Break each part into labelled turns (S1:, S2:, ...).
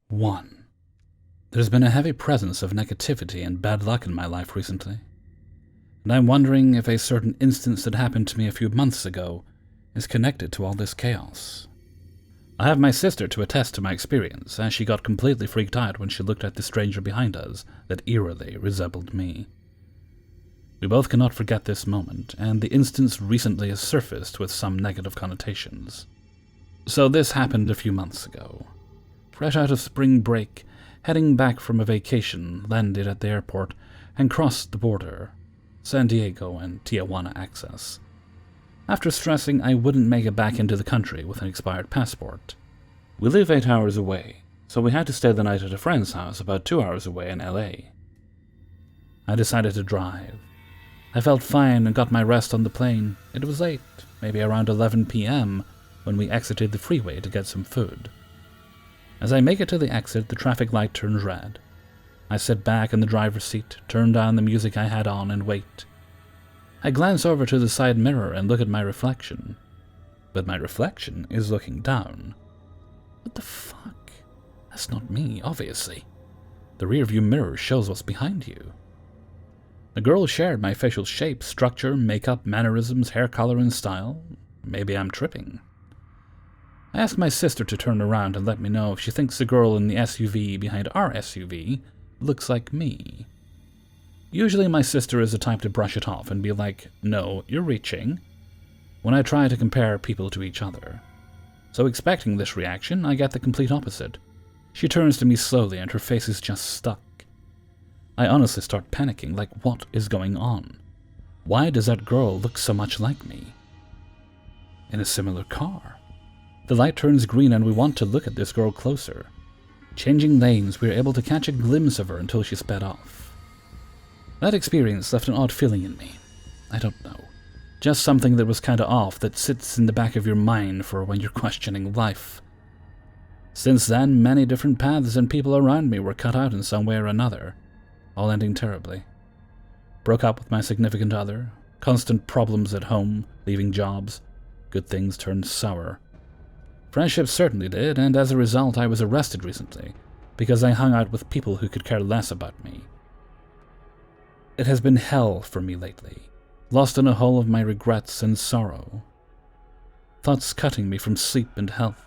S1: 1. There's been a heavy presence of negativity and bad luck in my life recently, and I'm wondering if a certain instance that happened to me a few months ago is connected to all this chaos. I have my sister to attest to my experience, as she got completely freaked out when she looked at the stranger behind us that eerily resembled me. We both cannot forget this moment, and the instance recently has surfaced with some negative connotations. So this happened a few months ago. Fresh out of spring break, heading back from a vacation, landed at the airport and crossed the border, San Diego and Tijuana access. After stressing I wouldn't make it back into the country with an expired passport. We live 8 hours away, so we had to stay the night at a friend's house about 2 hours away in LA. I decided to drive. I felt fine and got my rest on the plane. It was late, maybe around 11 p.m., when we exited the freeway to get some food. As I make it to the exit, the traffic light turns red. I sit back in the driver's seat, turn down the music I had on, and wait. I glance over to the side mirror and look at my reflection. But my reflection is looking down. What the fuck? That's not me, obviously. The rearview mirror shows what's behind you. The girl shared my facial shape, structure, makeup, mannerisms, hair color, and style. Maybe I'm tripping. I asked my sister to turn around and let me know if she thinks the girl in the SUV behind our SUV looks like me. Usually my sister is the type to brush it off and be like, "No, you're reaching," when I try to compare people to each other. So expecting this reaction, I get the complete opposite. She turns to me slowly and her face is just stuck. I honestly start panicking, like, what is going on? Why does that girl look so much like me? In a similar car. The light turns green and we want to look at this girl closer. Changing lanes, we are able to catch a glimpse of her until she sped off. That experience left an odd feeling in me. I don't know. Just something that was kinda off that sits in the back of your mind for when you're questioning life. Since then, many different paths and people around me were cut out in some way or another, all ending terribly. Broke up with my significant other, constant problems at home, leaving jobs, good things turned sour. Friendships certainly did, and as a result I was arrested recently, because I hung out with people who could care less about me. It has been hell for me lately, lost in a hole of my regrets and sorrow. Thoughts cutting me from sleep and health.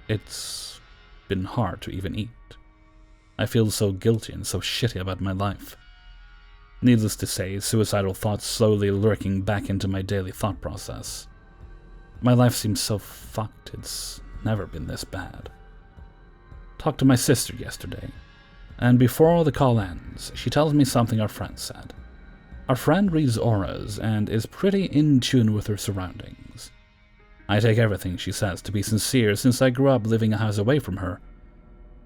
S1: It's been hard to even eat. I feel so guilty and so shitty about my life. Needless to say, suicidal thoughts slowly lurking back into my daily thought process. My life seems so fucked, it's never been this bad. Talked to my sister yesterday, and before the call ends, she tells me something our friend said. Our friend reads auras and is pretty in tune with her surroundings. I take everything she says to be sincere since I grew up living a house away from her.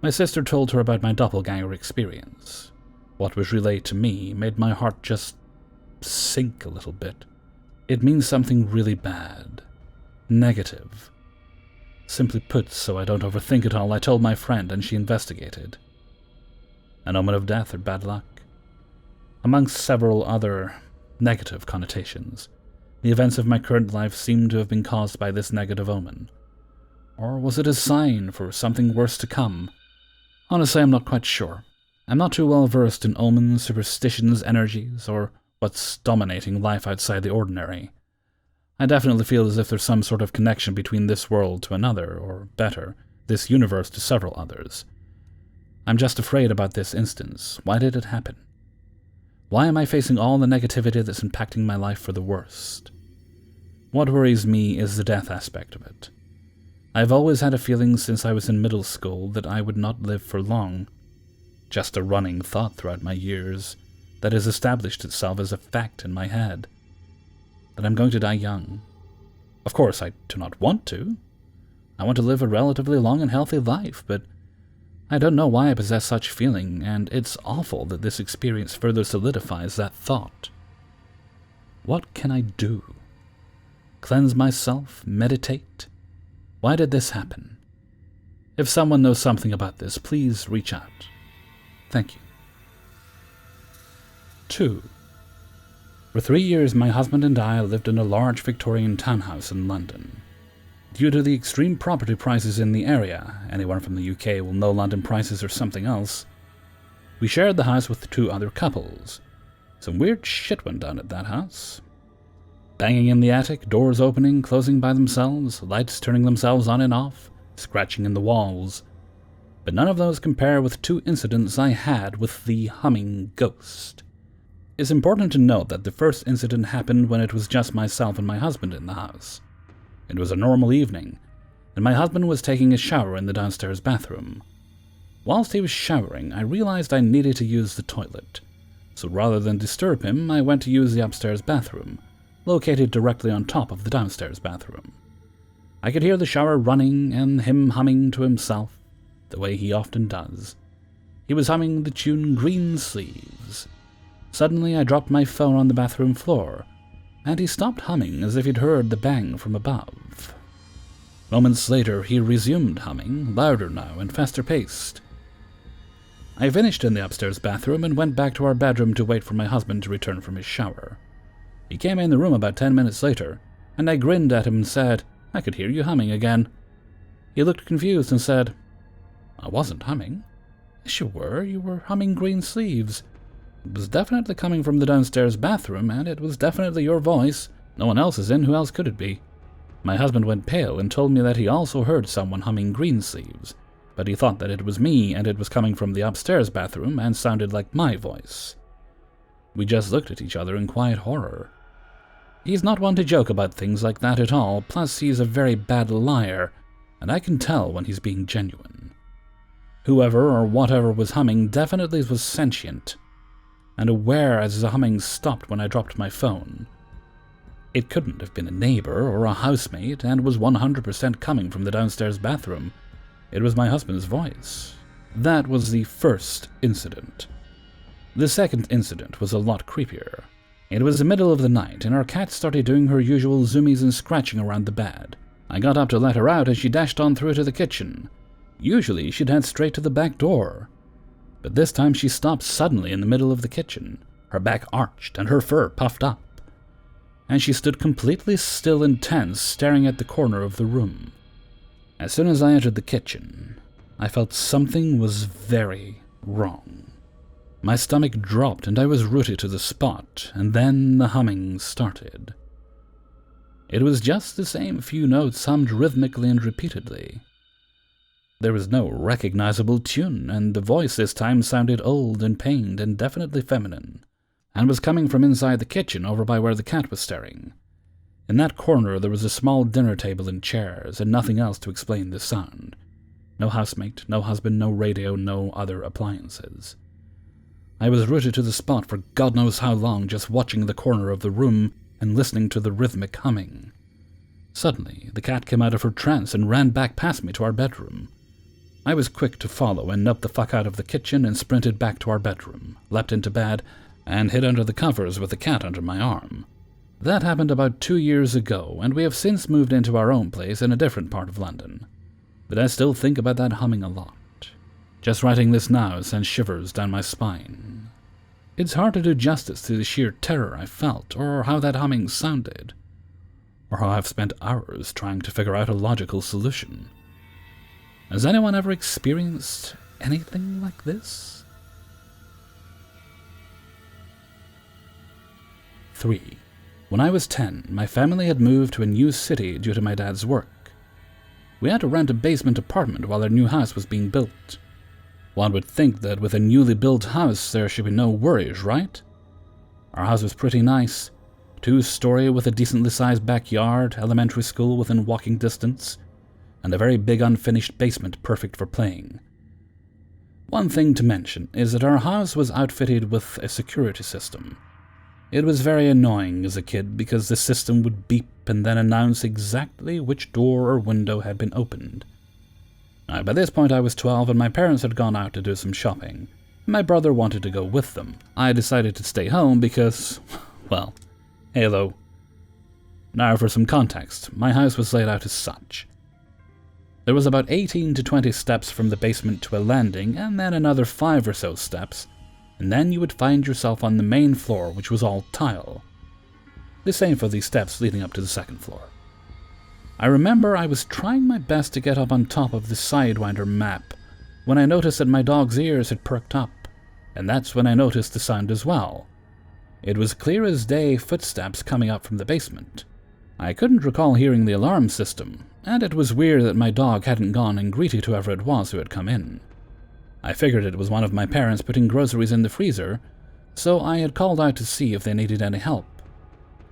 S1: My sister told her about my doppelganger experience. What was relayed to me made my heart just sink a little bit. It means something really bad. Negative. Simply put, so I don't overthink it all, I told my friend and she investigated. An omen of death or bad luck. Amongst several other negative connotations, the events of my current life seem to have been caused by this negative omen. Or was it a sign for something worse to come? Honestly, I'm not quite sure. I'm not too well versed in omens, superstitions, energies, or what's dominating life outside the ordinary. I definitely feel as if there's some sort of connection between this world to another, or better, this universe to several others. I'm just afraid about this instance. Why did it happen? Why am I facing all the negativity that's impacting my life for the worst? What worries me is the death aspect of it. I've always had a feeling since I was in middle school that I would not live for long. Just a running thought throughout my years that has established itself as a fact in my head. That I'm going to die young. Of course, I do not want to. I want to live a relatively long and healthy life, but I don't know why I possess such feeling, and it's awful that this experience further solidifies that thought. What can I do? Cleanse myself? Meditate? Why did this happen? If someone knows something about this, please reach out. Thank you. 2. For 3 years, my husband and I lived in a large Victorian townhouse in London. Due to the extreme property prices in the area, anyone from the UK will know London prices are something else, we shared the house with 2 other couples. Some weird shit went down at that house. Banging in the attic, doors opening, closing by themselves, lights turning themselves on and off, scratching in the walls. But none of those compare with 2 incidents I had with the humming ghost. It's important to note that the first incident happened when it was just myself and my husband in the house. It was a normal evening, and my husband was taking a shower in the downstairs bathroom. Whilst he was showering, I realized I needed to use the toilet, so rather than disturb him, I went to use the upstairs bathroom, located directly on top of the downstairs bathroom. I could hear the shower running and him humming to himself, the way he often does. He was humming the tune Green Sleeves. Suddenly I dropped my phone on the bathroom floor, and he stopped humming as if he'd heard the bang from above. Moments later he resumed humming, louder now and faster paced. I finished in the upstairs bathroom and went back to our bedroom to wait for my husband to return from his shower. He came in the room about 10 minutes later, and I grinned at him and said, "I could hear you humming again." He looked confused and said, "I wasn't humming." "Yes, you were humming Green Sleeves. It was definitely coming from the downstairs bathroom, and it was definitely your voice. No one else is in, who else could it be?" My husband went pale and told me that he also heard someone humming Green Sleeves, but he thought that it was me and it was coming from the upstairs bathroom and sounded like my voice. We just looked at each other in quiet horror. He's not one to joke about things like that at all, plus he's a very bad liar, and I can tell when he's being genuine. Whoever or whatever was humming definitely was sentient, and aware as the humming stopped when I dropped my phone. It couldn't have been a neighbor or a housemate, and was 100% coming from the downstairs bathroom. It was my husband's voice. That was the first incident. The second incident was a lot creepier. It was the middle of the night, and our cat started doing her usual zoomies and scratching around the bed. I got up to let her out as she dashed on through to the kitchen. Usually she'd head straight to the back door, but this time she stopped suddenly in the middle of the kitchen, her back arched and her fur puffed up, and she stood completely still and tense, staring at the corner of the room. As soon as I entered the kitchen, I felt something was very wrong. My stomach dropped and I was rooted to the spot, and then the humming started. It was just the same few notes hummed rhythmically and repeatedly. There was no recognizable tune, and the voice this time sounded old and pained and definitely feminine, and was coming from inside the kitchen over by where the cat was staring. In that corner there was a small dinner table and chairs, and nothing else to explain the sound. No housemate, no husband, no radio, no other appliances. I was rooted to the spot for God knows how long, just watching the corner of the room and listening to the rhythmic humming. Suddenly, the cat came out of her trance and ran back past me to our bedroom. I was quick to follow and noped the fuck out of the kitchen and sprinted back to our bedroom, leapt into bed, and hid under the covers with the cat under my arm. That happened about 2 years ago, and we have since moved into our own place in a different part of London. But I still think about that humming a lot. Just writing this now sends shivers down my spine. It's hard to do justice to the sheer terror I felt, or how that humming sounded, or how I've spent hours trying to figure out a logical solution. Has anyone ever experienced anything like this? 3. When I was 10, my family had moved to a new city due to my dad's work. We had to rent a basement apartment while our new house was being built. One would think that with a newly built house there should be no worries, right? Our house was pretty nice. 2-story with a decently sized backyard, elementary school within walking distance, and a very big unfinished basement perfect for playing. One thing to mention is that our house was outfitted with a security system. It was very annoying as a kid because the system would beep and then announce exactly which door or window had been opened. Now, by this point I was 12 and my parents had gone out to do some shopping. My brother wanted to go with them. I decided to stay home because, well, Halo. Now for some context, my house was laid out as such. There was about 18 to 20 steps from the basement to a landing, and then another 5 or so steps, and then you would find yourself on the main floor, which was all tile. The same for the steps leading up to the second floor. I remember I was trying my best to get up on top of the Sidewinder map when I noticed that my dog's ears had perked up, and that's when I noticed the sound as well. It was clear as day footsteps coming up from the basement. I couldn't recall hearing the alarm system, and it was weird that my dog hadn't gone and greeted whoever it was who had come in. I figured it was one of my parents putting groceries in the freezer, so I had called out to see if they needed any help.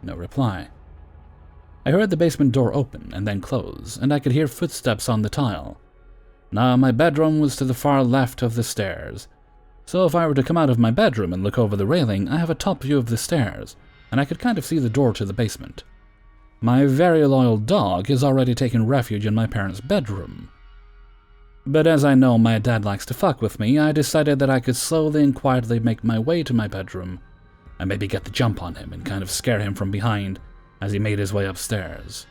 S1: No reply. I heard the basement door open and then close, and I could hear footsteps on the tile. Now, my bedroom was to the far left of the stairs, so if I were to come out of my bedroom and look over the railing, I have a top view of the stairs, and I could kind of see the door to the basement. My very loyal dog has already taken refuge in my parents' bedroom. But as I know my dad likes to fuck with me, I decided that I could slowly and quietly make my way to my bedroom, and maybe get the jump on him and kind of scare him from behind as he made his way upstairs.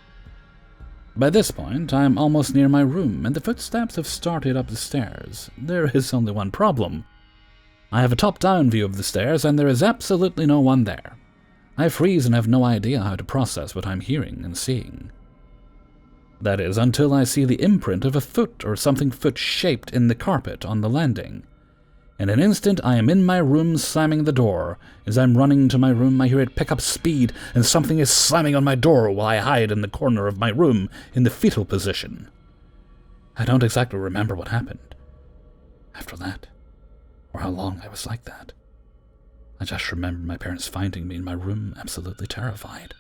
S1: By this point, I am almost near my room, and the footsteps have started up the stairs. There is only one problem. I have a top-down view of the stairs, and there is absolutely no one there. I freeze and have no idea how to process what I'm hearing and seeing. That is, until I see the imprint of a foot or something foot-shaped in the carpet on the landing. In an instant, I am in my room slamming the door. As I'm running to my room, I hear it pick up speed, and something is slamming on my door while I hide in the corner of my room in the fetal position. I don't exactly remember what happened after that, or how long I was like that. I just remember my parents finding me in my room absolutely terrified.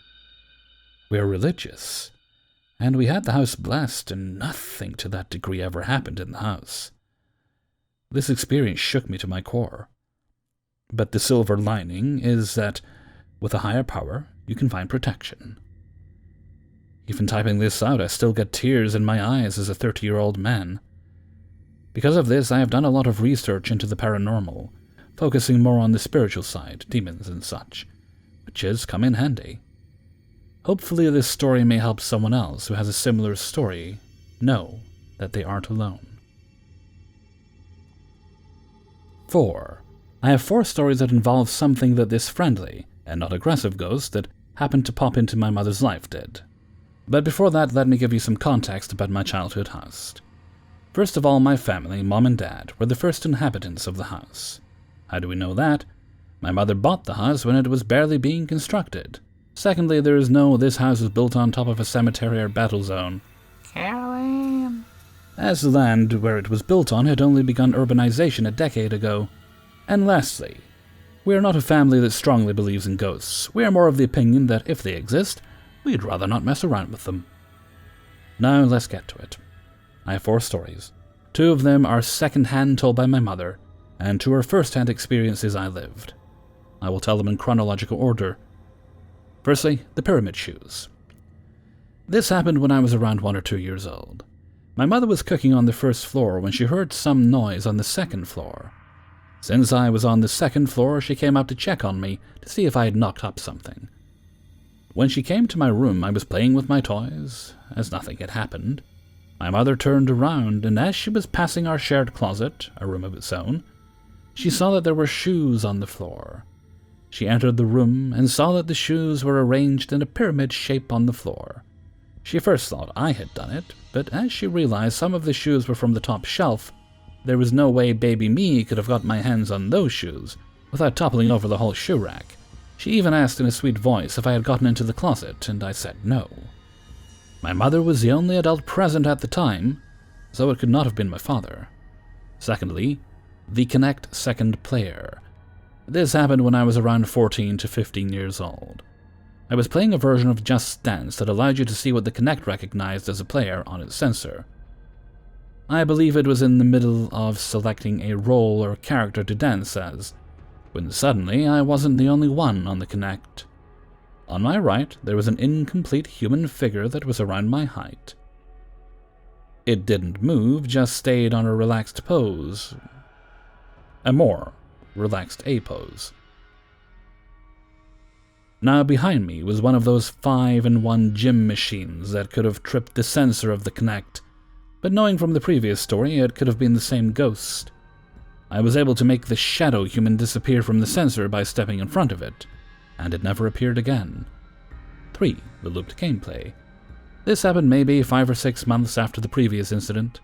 S1: We are religious, and we had the house blessed, and nothing to that degree ever happened in the house. This experience shook me to my core. But the silver lining is that, with a higher power, you can find protection. Even typing this out, I still get tears in my eyes as a 30-year-old man. Because of this, I have done a lot of research into the paranormal, focusing more on the spiritual side, demons and such, which has come in handy. Hopefully this story may help someone else who has a similar story know that they aren't alone. 4. I have 4 stories that involve something that this friendly, and not aggressive ghost that happened to pop into my mother's life did. But before that, let me give you some context about my childhood house. First of all, my family, mom and dad, were the first inhabitants of the house. How do we know that? My mother bought the house when it was barely being constructed. Secondly, there is no this house was built on top of a cemetery or battle zone. Caroline. As the land where it was built on had only begun urbanization a decade ago. And lastly, we are not a family that strongly believes in ghosts. We are more of the opinion that if they exist, we'd rather not mess around with them. Now let's get to it. I have 4 stories. 2 of them are second-hand told by my mother, and 2 are first-hand experiences I lived. I will tell them in chronological order. Firstly, the pyramid shoes. This happened when I was around 1 or 2 years old. My mother was cooking on the first floor when she heard some noise on the second floor. Since I was on the second floor, she came out to check on me to see if I had knocked up something. When she came to my room, I was playing with my toys, as nothing had happened. My mother turned around, and as she was passing our shared closet, a room of its own, she saw that there were shoes on the floor. She entered the room and saw that the shoes were arranged in a pyramid shape on the floor. She first thought I had done it, but as she realized some of the shoes were from the top shelf, there was no way baby me could have got my hands on those shoes without toppling over the whole shoe rack. She even asked in a sweet voice if I had gotten into the closet, and I said no. My mother was the only adult present at the time, so it could not have been my father. Secondly, the Kinect second player. This happened when I was around 14 to 15 years old. I was playing a version of Just Dance that allowed you to see what the Kinect recognized as a player on its sensor. I believe it was in the middle of selecting a role or character to dance as, when suddenly I wasn't the only one on the Kinect. On my right, there was an incomplete human figure that was around my height. It didn't move, just stayed on a relaxed pose. A more relaxed A pose. Now behind me was one of those 5-in-1 gym machines that could have tripped the sensor of the Kinect, but knowing from the previous story, it could have been the same ghost. I was able to make the shadow human disappear from the sensor by stepping in front of it, and it never appeared again. 3. The looped gameplay. This happened maybe 5 or 6 months after the previous incident.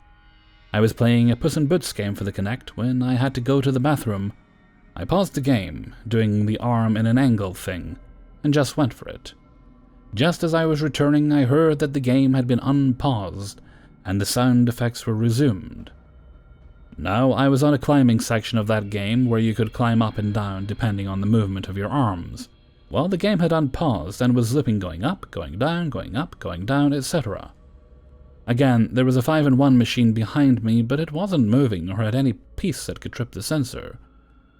S1: I was playing a Puss in Boots game for the Kinect when I had to go to the bathroom. I paused the game, doing the arm in an angle thing, and just went for it. Just as I was returning, I heard that the game had been unpaused, and the sound effects were resumed. Now, I was on a climbing section of that game where you could climb up and down depending on the movement of your arms. Well, the game had unpaused and was looping going up, going down, going up, going down, etc. Again, there was a 5-in-1 machine behind me, but it wasn't moving or had any piece that could trip the sensor.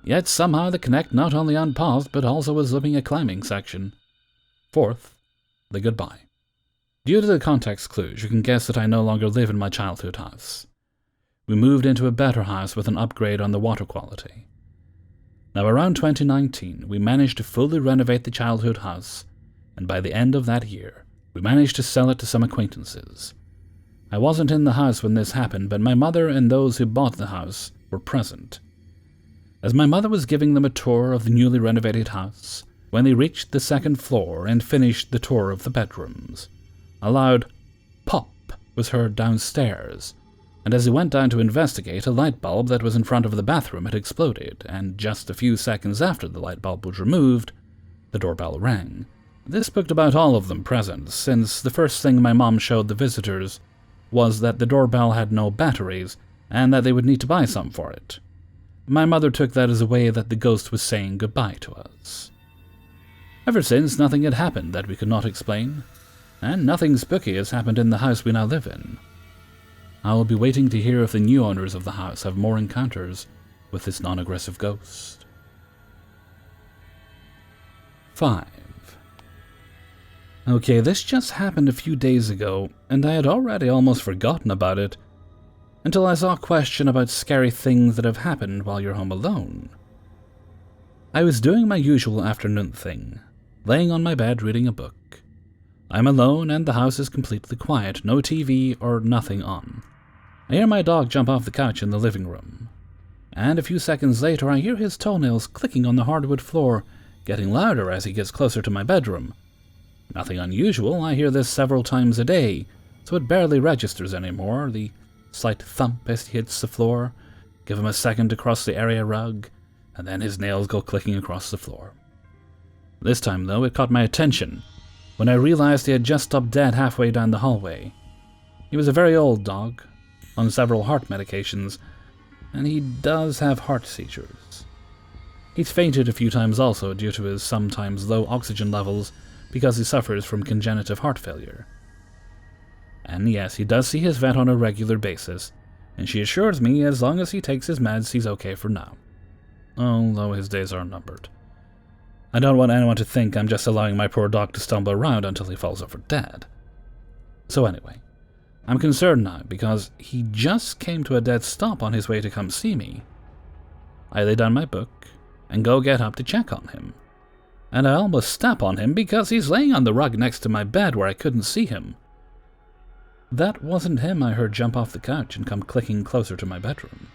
S1: Yet somehow the Kinect not only unpaused, but also was looping a climbing section. Fourth, the goodbye. Due to the context clues, you can guess that I no longer live in my childhood house. We moved into a better house with an upgrade on the water quality. Now around 2019, we managed to fully renovate the childhood house, and by the end of that year, we managed to sell it to some acquaintances. I wasn't in the house when this happened, but my mother and those who bought the house were present. As my mother was giving them a tour of the newly renovated house, when they reached the second floor and finished the tour of the bedrooms, a loud pop was heard downstairs, and as he went down to investigate, a light bulb that was in front of the bathroom had exploded, and just a few seconds after the light bulb was removed, the doorbell rang. This spooked about all of them present, since the first thing my mom showed the visitors was that the doorbell had no batteries, and that they would need to buy some for it. My mother took that as a way that the ghost was saying goodbye to us. Ever since, nothing had happened that we could not explain, and nothing spooky has happened in the house we now live in. I will be waiting to hear if the new owners of the house have more encounters with this non-aggressive ghost. 5. Okay, this just happened a few days ago, and I had already almost forgotten about it, until I saw a question about scary things that have happened while you're home alone. I was doing my usual afternoon thing, laying on my bed reading a book. I'm alone and the house is completely quiet, no TV or nothing on. I hear my dog jump off the couch in the living room, and a few seconds later I hear his toenails clicking on the hardwood floor, getting louder as he gets closer to my bedroom. Nothing unusual, I hear this several times a day, so it barely registers anymore, the slight thump as he hits the floor, give him a second to cross the area rug, and then his nails go clicking across the floor. This time, though, it caught my attention when I realized he had just stopped dead halfway down the hallway. He was a very old dog, on several heart medications, and he does have heart seizures. He's fainted a few times also due to his sometimes low oxygen levels because he suffers from congenital heart failure. And yes, he does see his vet on a regular basis, and she assures me as long as he takes his meds, he's okay for now. Although his days are numbered. I don't want anyone to think I'm just allowing my poor dog to stumble around until he falls over dead. So anyway, I'm concerned now because he just came to a dead stop on his way to come see me. I lay down my book and go get up to check on him. And I almost step on him because he's laying on the rug next to my bed where I couldn't see him. That wasn't him I heard jump off the couch and come clicking closer to my bedroom.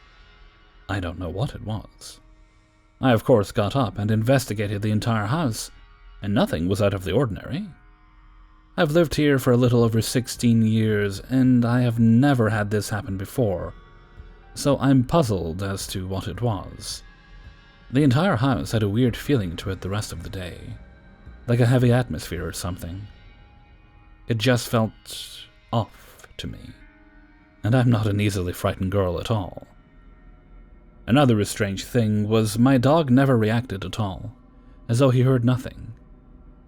S1: I don't know what it was. I of course got up and investigated the entire house, and nothing was out of the ordinary. I've lived here for a little over 16 years, and I have never had this happen before, so I'm puzzled as to what it was. The entire house had a weird feeling to it the rest of the day, like a heavy atmosphere or something. It just felt off to me, and I'm not an easily frightened girl at all. Another strange thing was my dog never reacted at all, as though he heard nothing.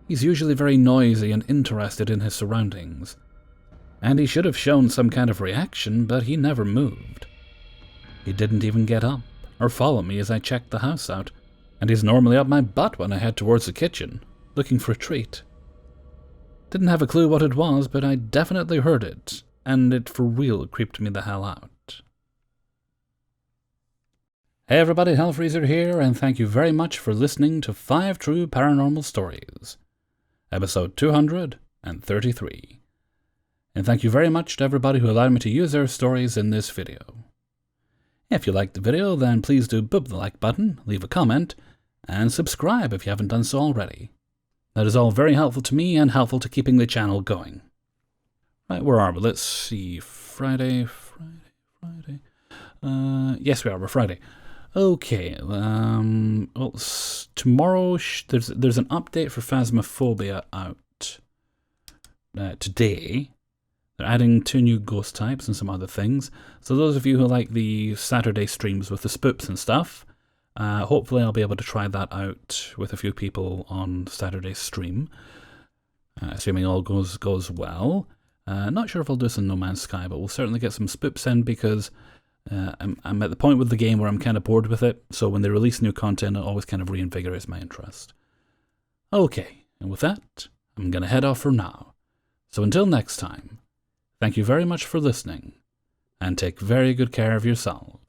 S1: He's usually very noisy and interested in his surroundings, and he should have shown some kind of reaction, but he never moved. He didn't even get up or follow me as I checked the house out, and he's normally up my butt when I head towards the kitchen, looking for a treat. Didn't have a clue what it was, but I definitely heard it, and it for real creeped me the hell out. Hey everybody, Hellfreezer here, and thank you very much for listening to 5 True Paranormal Stories, episode 233. And thank you very much to everybody who allowed me to use their stories in this video. If you liked the video, then please do boop the like button, leave a comment, and subscribe if you haven't done so already. That is all very helpful to me and helpful to keeping the channel going. Right, where are we? Let's see. Friday. Yes, we are. We're Friday. Okay. Well, tomorrow there's an update for Phasmophobia out today. They're adding 2 new ghost types and some other things. So those of you who like the Saturday streams with the spoops and stuff, hopefully I'll be able to try that out with a few people on Saturday's stream, assuming all goes well. Not sure if I'll do this in No Man's Sky, but we'll certainly get some spoops in because I'm at the point with the game where I'm kind of bored with it, so when they release new content, it always kind of reinvigorates my interest. Okay, and with that, I'm going to head off for now. So until next time, thank you very much for listening, and take very good care of yourselves.